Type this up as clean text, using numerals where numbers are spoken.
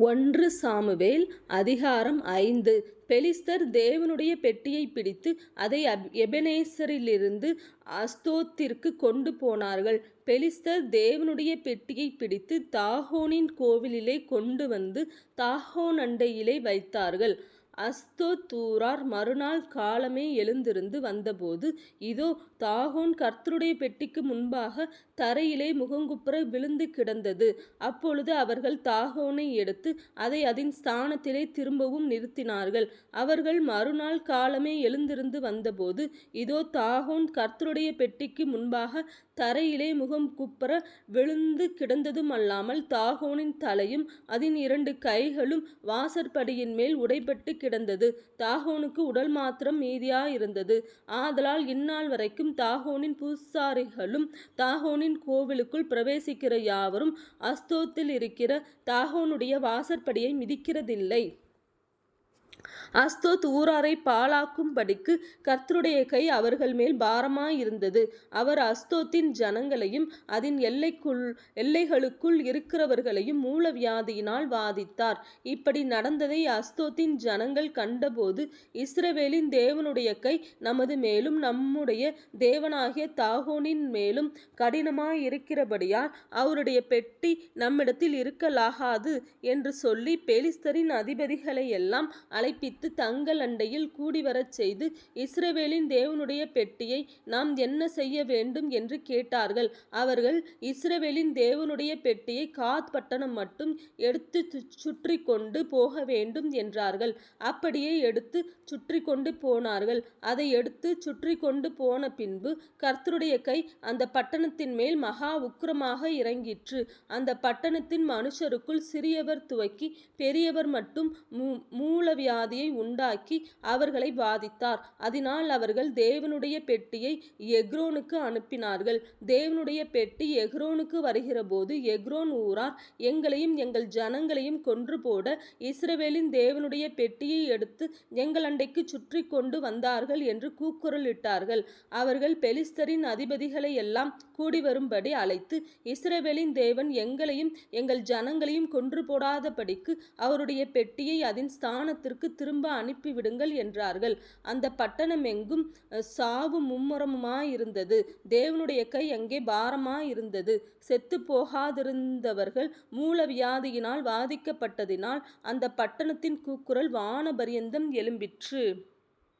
ஒன்று சாமுவேல் அதிகாரம் 5. பெலிஸ்தர் தேவனுடைய பெட்டியை பிடித்து அதை எபெனேசரிலிருந்து அஸ்தோத்திற்கு கொண்டு போனார்கள். பெலிஸ்தர் தேவனுடைய பெட்டியை பிடித்து தாகோனின் கோவிலிலே கொண்டு வந்து தாகோன் அண்டையிலே வைத்தார்கள். அஸ்தோத்தூரார் மறுநாள் காலமே எழுந்திருந்து வந்தபோது, இதோ, தாகோன் கர்த்தருடைய பெட்டிக்கு முன்பாக தரையிலே முகங்குப்புற விழுந்து கிடந்தது. அப்பொழுது அவர்கள் தாகோனை எடுத்து அதை அதன் ஸ்தானத்திலே திரும்பவும் நிறுத்தினார்கள். அவர்கள் மறுநாள் காலமே எழுந்திருந்து வந்தபோது, இதோ, தாகோன் கர்த்தருடைய பெட்டிக்கு முன்பாக தரையிலே முகங்குப்புற விழுந்து கிடந்ததுமல்லாமல் தாகோனின் தலையும் அதன் 2 கைகளும் வாசற்படியின் மேல் உடைபட்டு கிடந்தது. தாகோனுக்கு உடல் மாத்திரம் மீதியாயிருந்தது. ஆதலால் இந்நாள் வரைக்கும் தாகோனின் பூசாரிகளும் தாகோனின் கோவிலுக்குள் பிரவேசிக்கிற யாவரும் அஸ்தோத்தில் இருக்கிற தாகோனுடைய வாசற்படியை மிதிக்கிறதில்லை. அஸ்தோத் ஊராரை பாழாக்கும்படிக்கு கர்த்தருடைய கை அவர்கள் மேல் பாரமாயிருந்தது. அவர் அஸ்தோத்தின் ஜனங்களையும் அதன் எல்லைகளுக்குள் இருக்கிறவர்களையும் மூலவியாதியினால் வாதித்தார். இப்படி நடந்ததை அஸ்தோத்தின் ஜனங்கள் கண்டபோது, இஸ்ரவேலின் தேவனுடைய கை நமது மேலும் நம்முடைய தேவனாகிய தாகோனின் மேலும் கடினமாயிருக்கிறபடியால் அவருடைய பெட்டி நம்மிடத்தில் இருக்கலாகாது என்று சொல்லி பெலிஸ்தரின் அதிபதிகளையெல்லாம் அழைப்பித்து தங்கள் அண்டையில் கூடிவரச் செய்து, இஸ்ரவேலின் தேவனுடைய பெட்டியை நாம் என்ன செய்ய வேண்டும் என்று கேட்டார்கள். அவர்கள், இஸ்ரவேலின் தேவனுடைய பெட்டியை காத் பட்டணம் மட்டும் எடுத்து சுற்றி கொண்டு போக வேண்டும் என்றார்கள். அப்படியே எடுத்து சுற்றி கொண்டு போனார்கள். அதை எடுத்து சுற்றி கொண்டு போன பின்பு கர்த்தருடைய கை அந்த பட்டணத்தின் மேல் மகா உக்கிரமாக இறங்கிற்று. அந்த பட்டணத்தின் மனுஷருக்குள் சிறியவர் துவக்கி பெரியவர் மட்டும் மூலவியாதியை உண்டாக்கி அவர்களை பாதித்தார். அதனால் அவர்கள் தேவனுடைய பெட்டியை எக்ரோனுக்கு அனுப்பினார்கள். தேவனுடைய பெட்டி எக்ரோனுக்கு வருகிறபோது எக்ரோன் ஊரார் எங்களையும் எங்கள் ஜனங்களையும் கொன்று போட இஸ்ரவேலின் தேவனுடைய பெட்டியை எடுத்து எங்கள் அண்டைக்கு சுற்றி கொண்டு வந்தார்கள் என்று கூக்குரலிட்டார்கள். அவர்கள் பெலிஸ்தரின் அதிபதிகளை எல்லாம் கூடிவரும்படி அழைத்து, இஸ்ரவேலின் தேவன் எங்களையும் எங்கள் ஜனங்களையும் கொன்று போடாதபடிக்கு அவருடைய பெட்டியை அதன் ஸ்தானத்திற்கு திரும்ப அனுப்பிவிடுங்கள் என்றார்கள். அந்த பட்டணம் எங்கும் சாவு மும்முரமாயிருந்தது. தேவனுடைய கை அங்கே பாரமாயிருந்தது. செத்து போகாதிருந்தவர்கள் மூலவியாதியினால் வாதிக்கப்பட்டதினால் அந்த பட்டணத்தின் கூக்குரல் வானபரியந்தம் எழும்பிற்று.